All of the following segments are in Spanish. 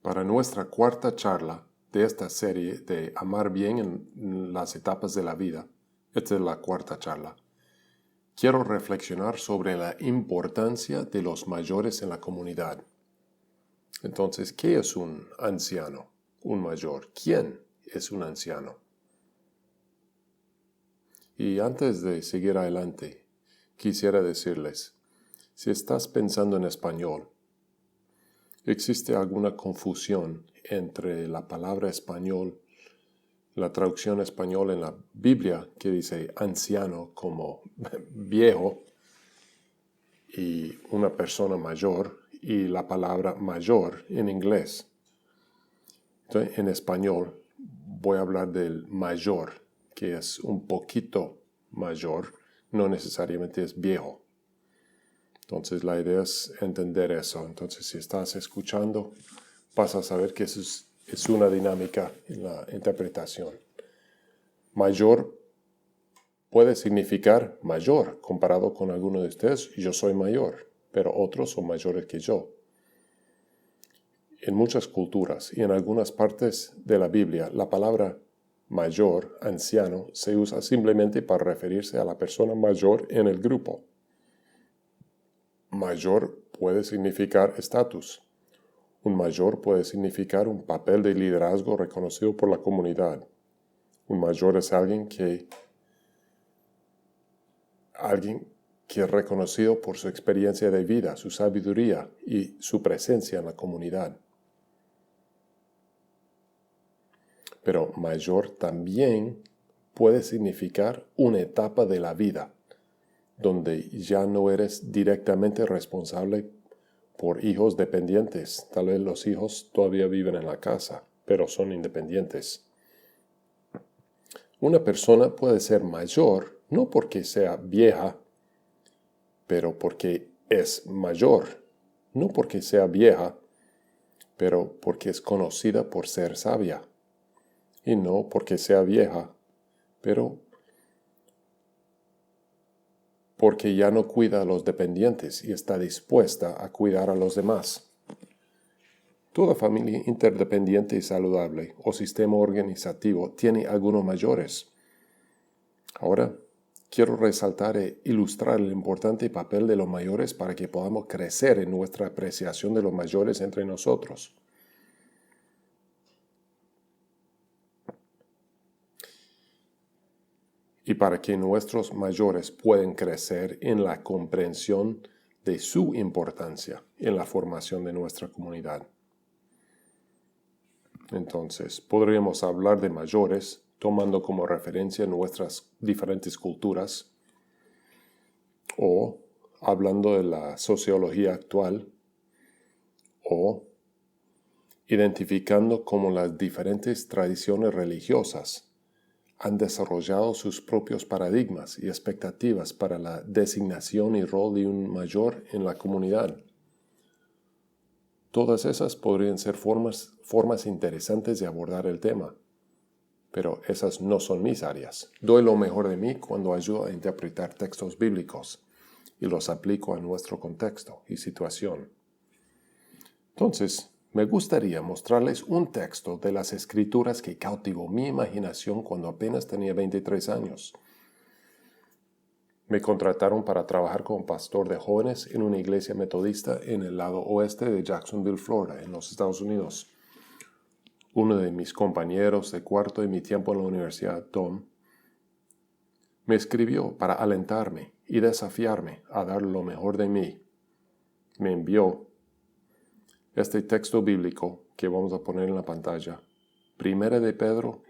para nuestra cuarta charla de esta serie de Amar Bien en las etapas de la vida. Esta es la cuarta charla. Quiero reflexionar sobre la importancia de los mayores en la comunidad. Entonces, ¿qué es un anciano, un mayor? ¿Quién es un anciano? Y antes de seguir adelante, quisiera decirles, si estás pensando en español, ¿existe alguna confusión entre la palabra español, la traducción español en la Biblia que dice anciano como viejo y una persona mayor y la palabra mayor en inglés? Entonces, en español voy a hablar del mayor, que es un poquito mayor, no necesariamente es viejo. Entonces la idea es entender eso. Entonces si estás escuchando, vas a saber que eso es una dinámica en la interpretación. Mayor puede significar mayor comparado con alguno de ustedes. Yo soy mayor, pero otros son mayores que yo. En muchas culturas y en algunas partes de la Biblia, la palabra mayor, anciano, se usa simplemente para referirse a la persona mayor en el grupo. Mayor puede significar estatus. Un mayor puede significar un papel de liderazgo reconocido por la comunidad. Un mayor es alguien que es reconocido por su experiencia de vida, su sabiduría y su presencia en la comunidad. Pero mayor también puede significar una etapa de la vida, donde ya no eres directamente responsable por hijos dependientes. Tal vez los hijos todavía viven en la casa, pero son independientes. Una persona puede ser mayor, no porque sea vieja, pero porque es mayor. No porque sea vieja, pero porque es conocida por ser sabia. Y no porque sea vieja, pero porque ya no cuida a los dependientes y está dispuesta a cuidar a los demás. Toda familia interdependiente y saludable o sistema organizativo tiene algunos mayores. Ahora, quiero resaltar e ilustrar el importante papel de los mayores para que podamos crecer en nuestra apreciación de los mayores entre nosotros. Y para que nuestros mayores puedan crecer en la comprensión de su importancia en la formación de nuestra comunidad. Entonces, podríamos hablar de mayores tomando como referencia nuestras diferentes culturas o hablando de la sociología actual o identificando cómo las diferentes tradiciones religiosas han desarrollado sus propios paradigmas y expectativas para la designación y rol de un mayor en la comunidad. Todas esas podrían ser formas interesantes de abordar el tema, pero esas no son mis áreas. Doy lo mejor de mí cuando ayudo a interpretar textos bíblicos y los aplico a nuestro contexto y situación. Entonces, me gustaría mostrarles un texto de las Escrituras que cautivó mi imaginación cuando apenas tenía 23 años. Me contrataron para trabajar como pastor de jóvenes en una iglesia metodista en el lado oeste de Jacksonville, Florida, en los Estados Unidos. Uno de mis compañeros de cuarto de mi tiempo en la universidad, Tom, me escribió para alentarme y desafiarme a dar lo mejor de mí. Me envió este texto bíblico que vamos a poner en la pantalla. Primera de Pedro,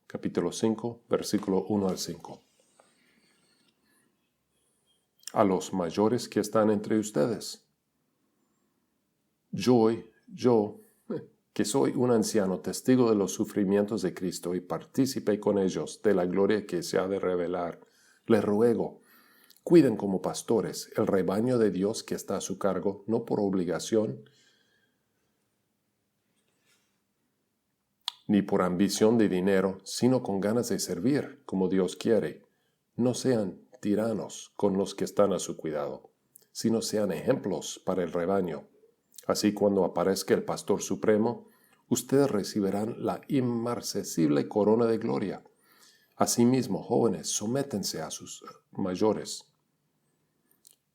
capítulo 5, versículo 1 al 5. A los mayores que están entre ustedes. Yo, que soy un anciano, testigo de los sufrimientos de Cristo y partícipe con ellos de la gloria que se ha de revelar, les ruego, cuiden como pastores el rebaño de Dios que está a su cargo, no por obligación, ni por ambición de dinero, sino con ganas de servir, como Dios quiere. No sean tiranos con los que están a su cuidado, sino sean ejemplos para el rebaño. Así cuando aparezca el pastor supremo, ustedes recibirán la inmarcesible corona de gloria. Asimismo, jóvenes, sométense a sus mayores.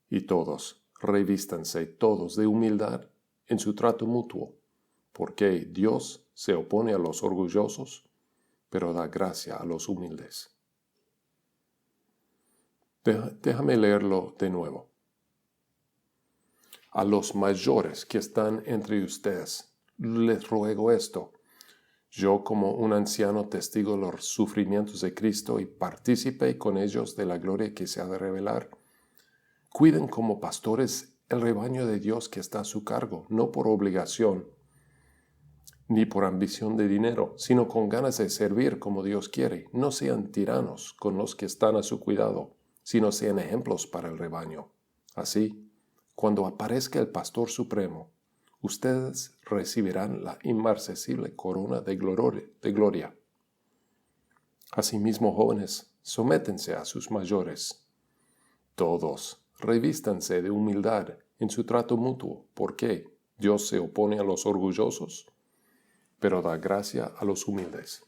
Y todos, revístanse todos de humildad en su trato mutuo, porque Dios se opone a los orgullosos, pero da gracia a los humildes. Déjame leerlo de nuevo. A los mayores que están entre ustedes, les ruego esto. Yo, como un anciano, testigo de los sufrimientos de Cristo y partícipe con ellos de la gloria que se ha de revelar. Cuiden como pastores el rebaño de Dios que está a su cargo, no por obligación, ni por ambición de dinero, sino con ganas de servir como Dios quiere. No sean tiranos con los que están a su cuidado, sino sean ejemplos para el rebaño. Así, cuando aparezca el Pastor Supremo, ustedes recibirán la inmarcesible corona de gloria. Asimismo, jóvenes, sométense a sus mayores. Todos, revístanse de humildad en su trato mutuo, porque Dios se opone a los orgullosos, pero da gracia a los humildes.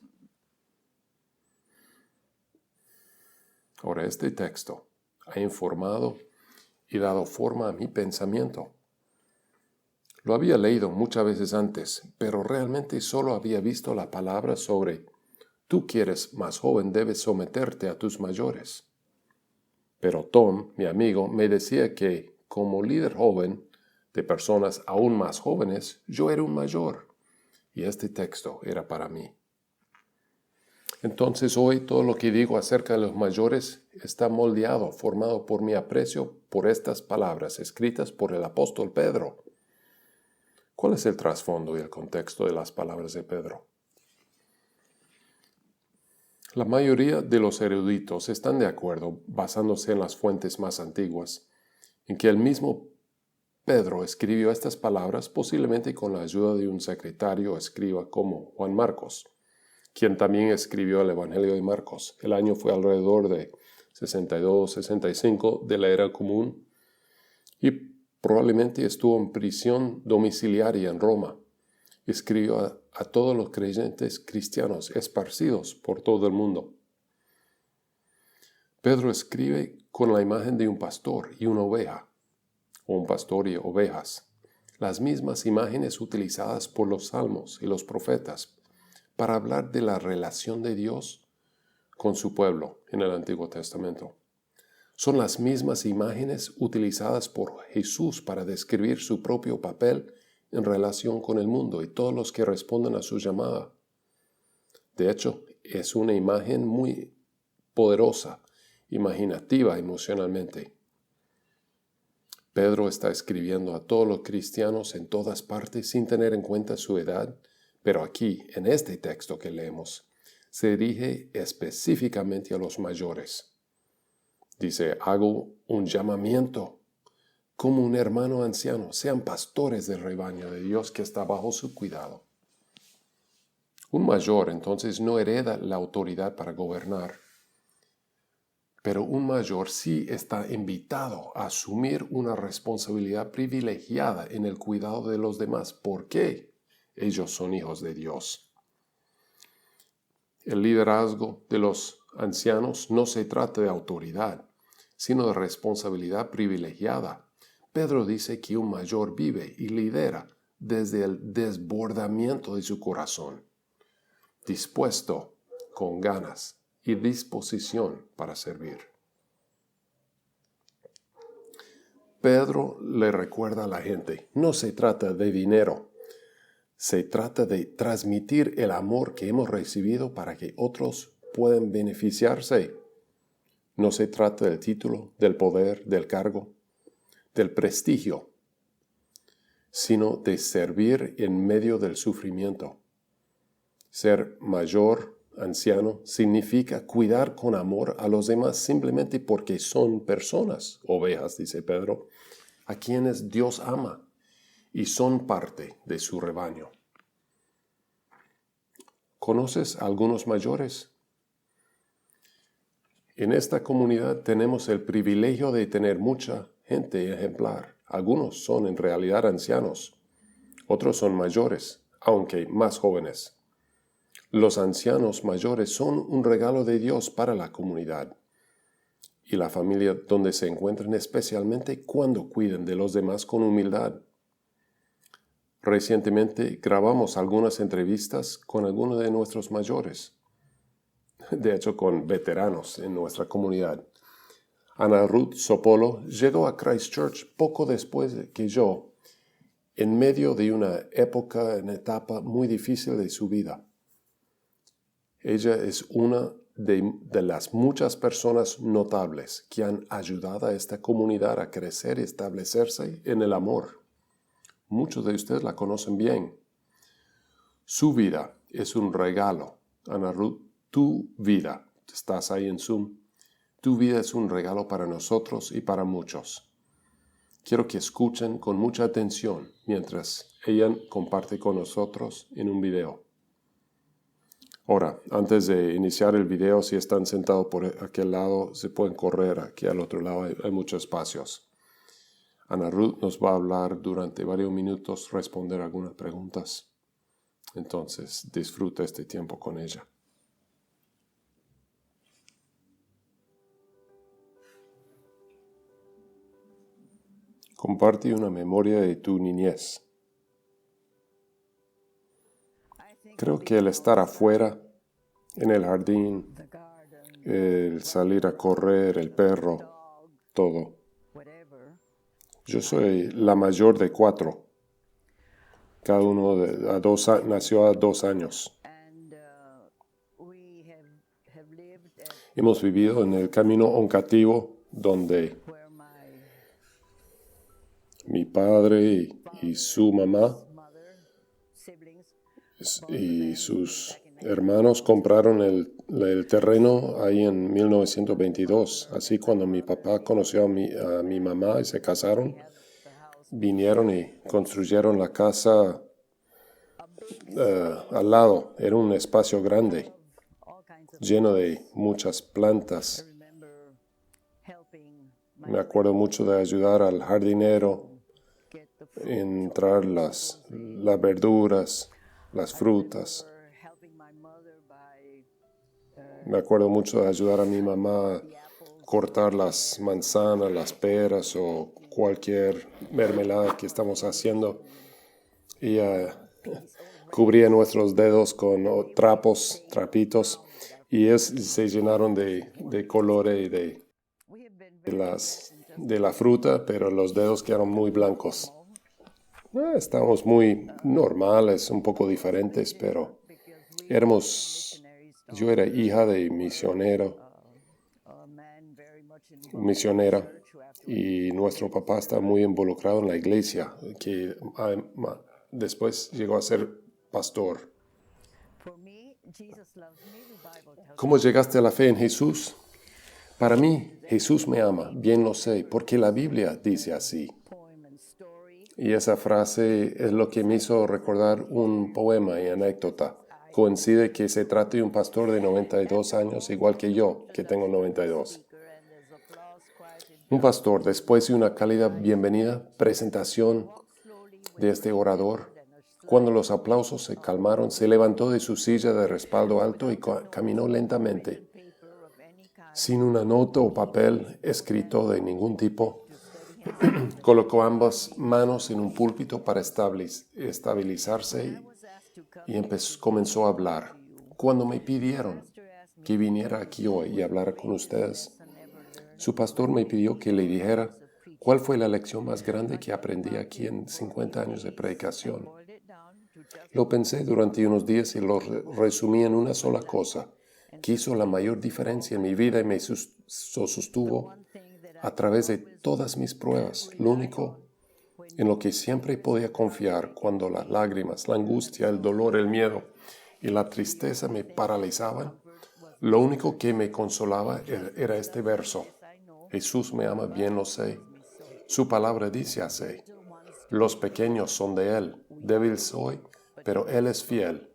Ahora, este texto ha informado y dado forma a mi pensamiento. Lo había leído muchas veces antes, pero realmente solo había visto la palabra sobre tú que eres más joven debes someterte a tus mayores. Pero Tom, mi amigo, me decía que como líder joven de personas aún más jóvenes, yo era un mayor, y este texto era para mí. Entonces hoy todo lo que digo acerca de los mayores está moldeado, formado por mi aprecio por estas palabras escritas por el apóstol Pedro. ¿Cuál es el trasfondo y el contexto de las palabras de Pedro? La mayoría de los eruditos están de acuerdo, basándose en las fuentes más antiguas, en que el mismo Pedro escribió estas palabras posiblemente con la ayuda de un secretario o escriba como Juan Marcos, quien también escribió el Evangelio de Marcos. El año fue alrededor de 62-65 de la era común y probablemente estuvo en prisión domiciliaria en Roma. Escribió a todos los creyentes cristianos esparcidos por todo el mundo. Pedro escribe con la imagen de un pastor y una oveja, o un pastor y ovejas, las mismas imágenes utilizadas por los salmos y los profetas para hablar de la relación de Dios con su pueblo en el Antiguo Testamento. Son las mismas imágenes utilizadas por Jesús para describir su propio papel en relación con el mundo y todos los que responden a su llamada. De hecho, es una imagen muy poderosa, imaginativa emocionalmente. Pedro está escribiendo a todos los cristianos en todas partes sin tener en cuenta su edad, pero aquí, en este texto que leemos, se dirige específicamente a los mayores. Dice, hago un llamamiento como un hermano anciano, sean pastores del rebaño de Dios que está bajo su cuidado. Un mayor entonces no hereda la autoridad para gobernar, pero un mayor sí está invitado a asumir una responsabilidad privilegiada en el cuidado de los demás. ¿Por qué? Ellos son hijos de Dios. El liderazgo de los ancianos no se trata de autoridad, sino de responsabilidad privilegiada. Pedro dice que un mayor vive y lidera desde el desbordamiento de su corazón, dispuesto, con ganas y disposición para servir. Pedro le recuerda a la gente, no se trata de dinero, se trata de transmitir el amor que hemos recibido para que otros puedan beneficiarse. No se trata del título, del poder, del cargo, del prestigio, sino de servir en medio del sufrimiento. Ser mayor, anciano, significa cuidar con amor a los demás simplemente porque son personas, ovejas, dice Pedro, a quienes Dios ama y son parte de su rebaño. ¿Conoces a algunos mayores? En esta comunidad tenemos el privilegio de tener mucha gente ejemplar. Algunos son en realidad ancianos, otros son mayores, aunque más jóvenes. Los ancianos mayores son un regalo de Dios para la comunidad y la familia donde se encuentran, especialmente cuando cuiden de los demás con humildad. Recientemente grabamos algunas entrevistas con algunos de nuestros mayores, de hecho con veteranos en nuestra comunidad. Ana Ruth Sopolo llegó a Christchurch poco después que yo, en medio de una etapa muy difícil de su vida. Ella es una de las muchas personas notables que han ayudado a esta comunidad a crecer y establecerse en el amor. Muchos de ustedes la conocen bien. Su vida es un regalo. Ana Ruth, tu vida, estás ahí en Zoom, tu vida es un regalo para nosotros y para muchos. Quiero que escuchen con mucha atención mientras ella comparte con nosotros en un video. Ahora, antes de iniciar el video, si están sentados por aquel lado, se pueden correr. Aquí al otro lado hay muchos espacios. Ana Ruth nos va a hablar durante varios minutos, responder algunas preguntas. Entonces, disfruta este tiempo con ella. Comparte una memoria de tu niñez. Creo que el estar afuera, en el jardín, el salir a correr, el perro, todo. Yo soy la mayor de 4. Cada uno nació a 2 años. Hemos vivido en el camino oncativo donde mi padre y su mamá y sus hermanos compraron el terreno ahí en 1922. Así cuando mi papá conoció a mi mamá y se casaron, vinieron y construyeron la casa al lado. Era un espacio grande, lleno de muchas plantas. Me acuerdo mucho de ayudar al jardinero, entrar las verduras, las frutas. Me acuerdo mucho de ayudar a mi mamá a cortar las manzanas, las peras o cualquier mermelada que estamos haciendo. Y cubría nuestros dedos con trapitos, y se llenaron de colores y de la fruta, pero los dedos quedaron muy blancos. Estábamos muy normales, un poco diferentes, pero yo era hija de misionera, y nuestro papá está muy involucrado en la iglesia, que después llegó a ser pastor. ¿Cómo llegaste a la fe en Jesús? Para mí, Jesús me ama, bien lo sé, porque la Biblia dice así. Y esa frase es lo que me hizo recordar un poema y anécdota. Coincide que se trata de un pastor de 92 años, igual que yo, que tengo 92. Un pastor, después de una cálida presentación de este orador, cuando los aplausos se calmaron, se levantó de su silla de respaldo alto y caminó lentamente, sin una nota o papel escrito de ningún tipo. Colocó ambas manos en un púlpito para estabilizarse y comenzó a hablar. Cuando me pidieron que viniera aquí hoy y hablara con ustedes, su pastor me pidió que le dijera cuál fue la lección más grande que aprendí aquí en 50 años de predicación. Lo pensé durante unos días y lo resumí en una sola cosa, que hizo la mayor diferencia en mi vida y me sostuvo a través de todas mis pruebas. Lo único en lo que siempre podía confiar cuando las lágrimas, la angustia, el dolor, el miedo y la tristeza me paralizaban, lo único que me consolaba era este verso. Jesús me ama, bien lo sé. Su palabra dice así. Los pequeños son de Él. Débil soy, pero Él es fiel.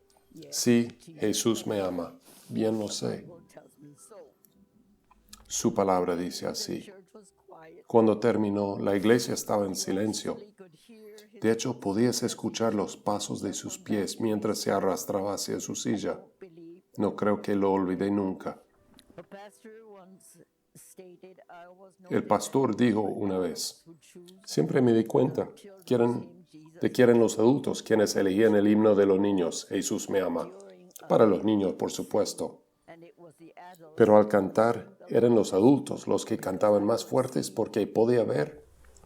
Sí, Jesús me ama, bien lo sé. Su palabra dice así. Cuando terminó, la iglesia estaba en silencio. De hecho, podías escuchar los pasos de sus pies mientras se arrastraba hacia su silla. No creo que lo olvidé nunca. El pastor dijo una vez, siempre me di cuenta de que eran los adultos quienes elegían el himno de los niños, Jesús me ama. Para los niños, por supuesto. Pero al cantar, eran los adultos los que cantaban más fuertes porque podía ver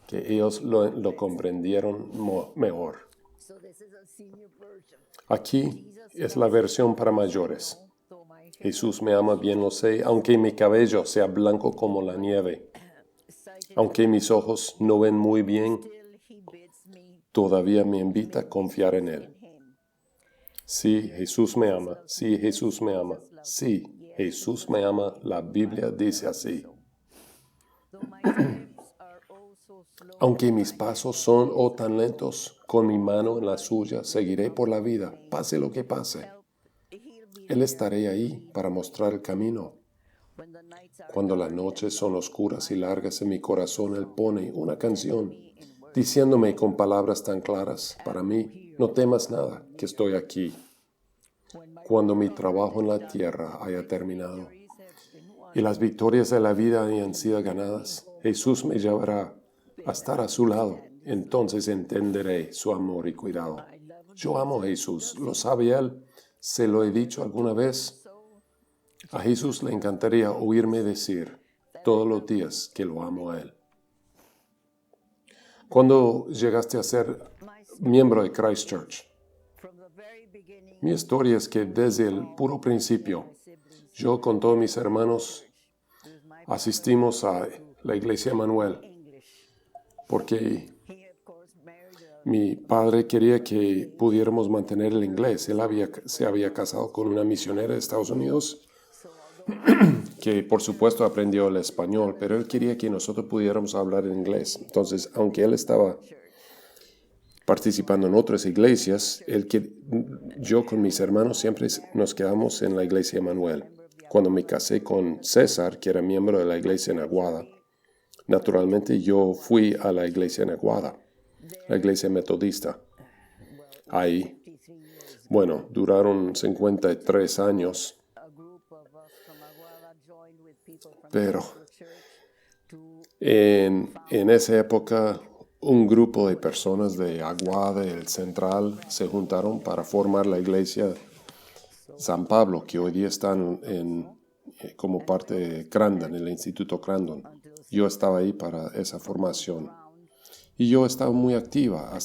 que ellos lo comprendieron mejor. Aquí es la versión para mayores. Jesús me ama, bien lo sé, aunque mi cabello sea blanco como la nieve. Aunque mis ojos no ven muy bien, todavía me invita a confiar en Él. Sí, Jesús me ama. Sí, Jesús me ama. Sí, Jesús me ama. La Biblia dice así. Aunque mis pasos son tan lentos, con mi mano en la suya seguiré por la vida, pase lo que pase. Él estará ahí para mostrar el camino. Cuando las noches son oscuras y largas en mi corazón, Él pone una canción, diciéndome con palabras tan claras para mí, no temas nada, que estoy aquí. Cuando mi trabajo en la tierra haya terminado y las victorias de la vida hayan sido ganadas, Jesús me llevará a estar a su lado. Entonces entenderé su amor y cuidado. Yo amo a Jesús, ¿lo sabe Él? ¿Se lo he dicho alguna vez? A Jesús le encantaría oírme decir todos los días que lo amo a Él. ¿Cuándo llegaste a ser miembro de Christ Church? Mi historia es que desde el puro principio, yo con todos mis hermanos asistimos a la Iglesia Emmanuel, porque mi padre quería que pudiéramos mantener el inglés. Él se había casado con una misionera de Estados Unidos, que por supuesto aprendió el español, pero él quería que nosotros pudiéramos hablar en inglés. Entonces, aunque él estaba participando en otras iglesias, yo con mis hermanos siempre nos quedamos en la Iglesia Emmanuel. Cuando me casé con César, que era miembro de la iglesia en Aguada, naturalmente yo fui a la iglesia en Aguada, la iglesia metodista. Ahí, bueno, duraron 53 años, pero en esa época un grupo de personas de Aguada, el Central, se juntaron para formar la iglesia San Pablo, que hoy día están como parte de Crandon, el Instituto Crandon. Yo estaba ahí para esa formación. Y yo estaba muy activa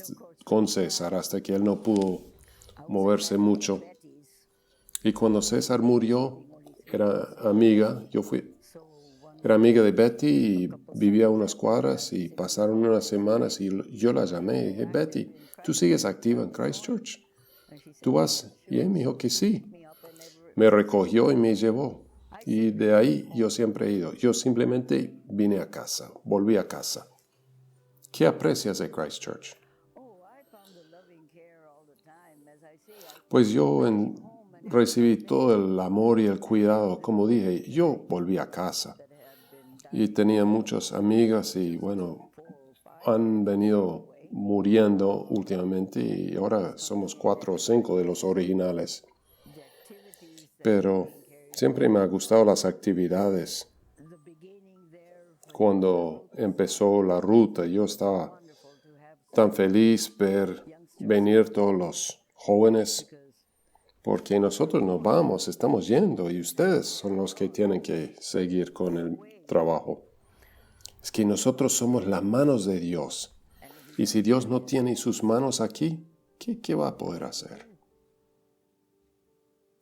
con César hasta que él no pudo moverse mucho. Y cuando César murió, era amiga de Betty y vivía a unas cuadras y pasaron unas semanas y yo la llamé y dije, Betty, ¿tú sigues activa en Christ Church? ¿Tú vas? Y él me dijo que sí. Me recogió y me llevó. Y de ahí yo siempre he ido. Yo simplemente vine a casa, volví a casa. ¿Qué aprecias de Christ Church? Pues yo recibí todo el amor y el cuidado. Como dije, yo volví a casa. Y tenía muchas amigas y bueno, han venido muriendo últimamente y ahora somos 4 o 5 de los originales. Pero siempre me han gustado las actividades. Cuando empezó la ruta, yo estaba tan feliz ver venir todos los jóvenes, porque nosotros nos vamos, estamos yendo, y ustedes son los que tienen que seguir con el trabajo. Es que nosotros somos las manos de Dios, y si Dios no tiene sus manos aquí, ¿qué va a poder hacer?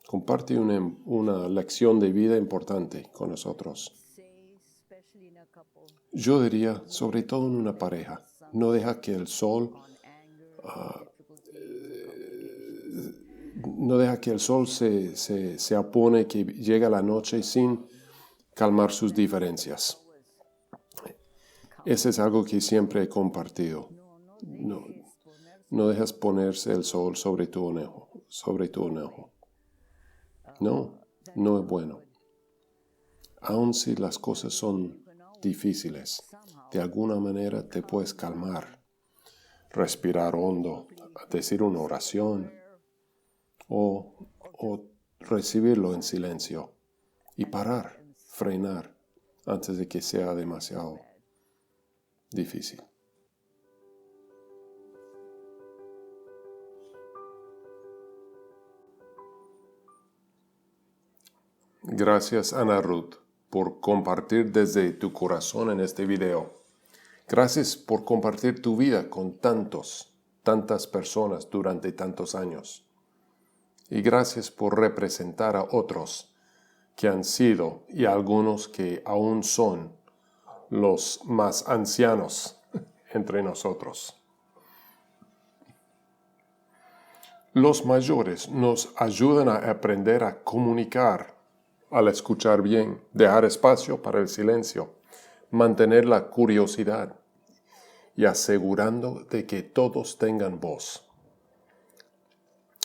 Comparte una lección de vida importante con nosotros. Yo diría, sobre todo en una pareja, no deja que el sol se apone, que llega la noche sin calmar sus diferencias. Ese es algo que siempre he compartido. No dejas ponerse el sol sobre tu enojo. No es bueno. Aun si las cosas son difíciles, de alguna manera te puedes calmar. respirar hondo, decir una oración o recibirlo en silencio y parar, frenar antes de que sea demasiado difícil. Gracias, Ana Ruth, por compartir desde tu corazón en este video. Gracias por compartir tu vida con tantas personas durante tantos años. Y gracias por representar a otros que han sido y algunos que aún son los más ancianos entre nosotros. Los mayores nos ayudan a aprender a comunicar, al escuchar bien, dejar espacio para el silencio, mantener la curiosidad y asegurando de que todos tengan voz.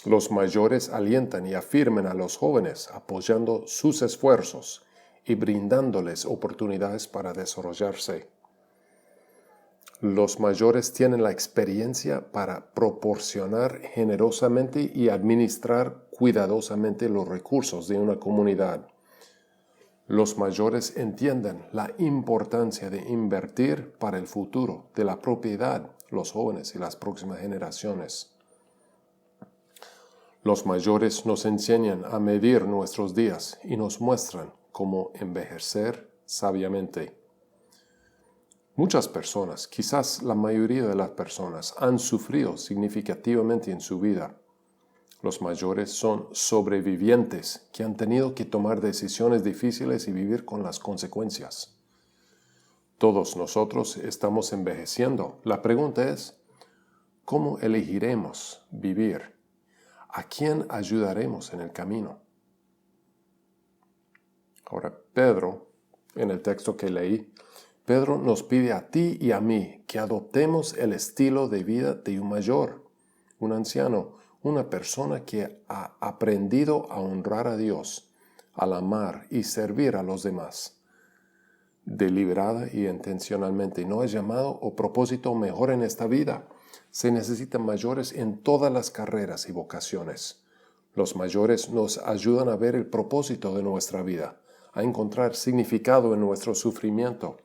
Los mayores alientan y afirman a los jóvenes, apoyando sus esfuerzos y brindándoles oportunidades para desarrollarse. Los mayores tienen la experiencia para proporcionar generosamente y administrar cuidadosamente los recursos de una comunidad. Los mayores entienden la importancia de invertir para el futuro de la propiedad, los jóvenes y las próximas generaciones. Los mayores nos enseñan a medir nuestros días y nos muestran cómo envejecer sabiamente. Muchas personas, quizás la mayoría de las personas, han sufrido significativamente en su vida. Los mayores son sobrevivientes que han tenido que tomar decisiones difíciles y vivir con las consecuencias. Todos nosotros estamos envejeciendo. La pregunta es, ¿cómo elegiremos vivir? ¿A quién ayudaremos en el camino? Ahora, Pedro, en el texto que leí, Pedro nos pide a ti y a mí que adoptemos el estilo de vida de un mayor, un anciano, una persona que ha aprendido a honrar a Dios, al amar y servir a los demás. Deliberada y intencionalmente, no hay llamado o propósito mejor en esta vida. Se necesitan mayores en todas las carreras y vocaciones. Los mayores nos ayudan a ver el propósito de nuestra vida, a encontrar significado en nuestro sufrimiento.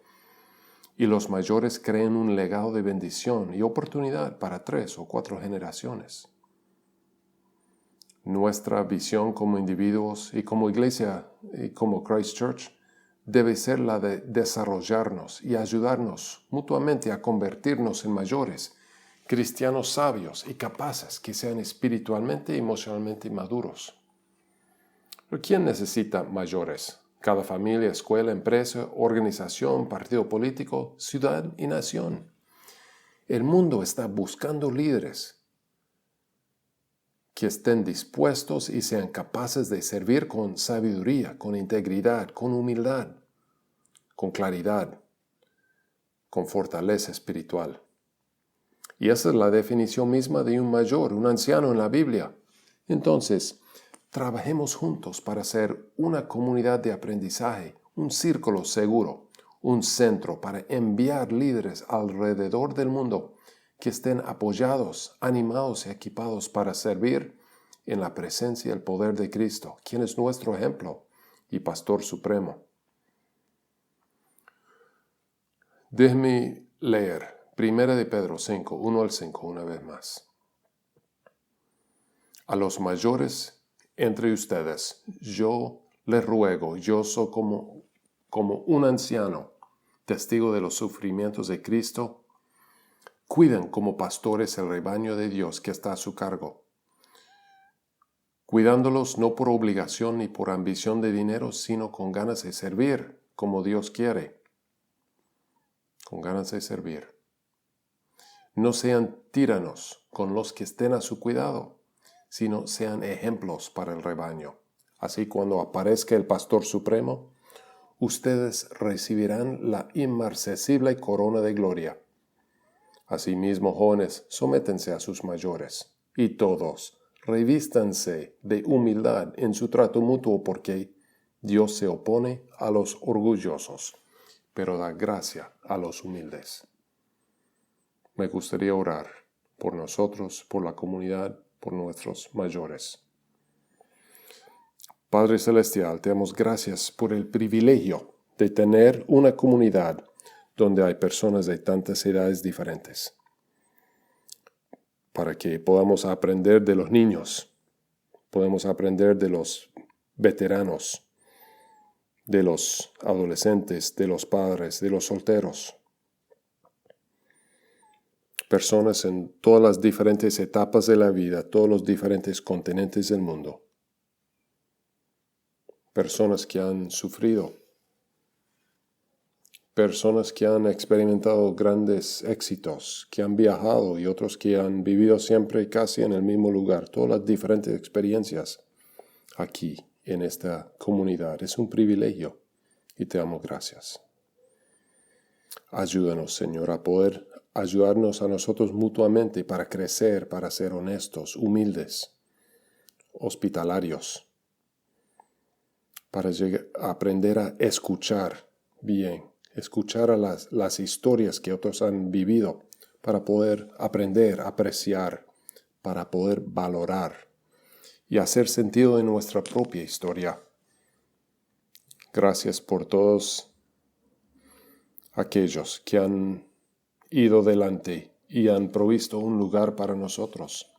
Y los mayores crean un legado de bendición y oportunidad para 3 o 4 generaciones. Nuestra visión como individuos y como iglesia y como Christ Church debe ser la de desarrollarnos y ayudarnos mutuamente a convertirnos en mayores, cristianos sabios y capaces que sean espiritualmente y emocionalmente maduros. ¿Pero quién necesita mayores? Cada familia, escuela, empresa, organización, partido político, ciudad y nación. El mundo está buscando líderes que estén dispuestos y sean capaces de servir con sabiduría, con integridad, con humildad, con claridad, con fortaleza espiritual. Y esa es la definición misma de un mayor, un anciano en la Biblia. Entonces, trabajemos juntos para ser una comunidad de aprendizaje, un círculo seguro, un centro para enviar líderes alrededor del mundo que estén apoyados, animados y equipados para servir en la presencia y el poder de Cristo, quien es nuestro ejemplo y pastor supremo. Déjeme leer 1 de Pedro 5, 1 al 5 una vez más. A los mayores entre ustedes, yo les ruego, yo soy como un anciano, testigo de los sufrimientos de Cristo, cuiden como pastores el rebaño de Dios que está a su cargo, cuidándolos no por obligación ni por ambición de dinero, sino con ganas de servir, como Dios quiere, con ganas de servir. No sean tiranos con los que estén a su cuidado, sino sean ejemplos para el rebaño. Así cuando aparezca el Pastor Supremo, ustedes recibirán la inmarcesible corona de gloria. Asimismo, jóvenes, sométense a sus mayores, y todos, revístanse de humildad en su trato mutuo, porque Dios se opone a los orgullosos, pero da gracia a los humildes. Me gustaría orar. por nosotros, por la comunidad, por nuestros mayores. Padre Celestial, te damos gracias por el privilegio de tener una comunidad donde hay personas de tantas edades diferentes, para que podamos aprender de los niños, podemos aprender de los veteranos, de los adolescentes, de los padres, de los solteros. Personas en todas las diferentes etapas de la vida, todos los diferentes continentes del mundo. Personas que han sufrido. Personas que han experimentado grandes éxitos, que han viajado y otros que han vivido siempre casi en el mismo lugar. Todas las diferentes experiencias aquí en esta comunidad. Es un privilegio y te damos gracias. Ayúdanos, Señor, a poder ayudarnos a nosotros mutuamente para crecer, para ser honestos, humildes, hospitalarios, para aprender a escuchar bien, escuchar a las historias que otros han vivido, para poder aprender, apreciar, para poder valorar y hacer sentido de nuestra propia historia. Gracias por todos aquellos que han ido delante y han provisto un lugar para nosotros,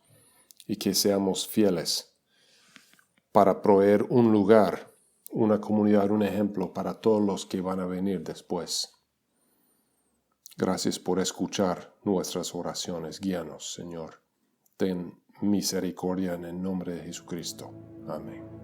y que seamos fieles para proveer un lugar, una comunidad, un ejemplo para todos los que van a venir después. Gracias por escuchar nuestras oraciones. Guíanos, Señor. Ten misericordia en el nombre de Jesucristo. Amén.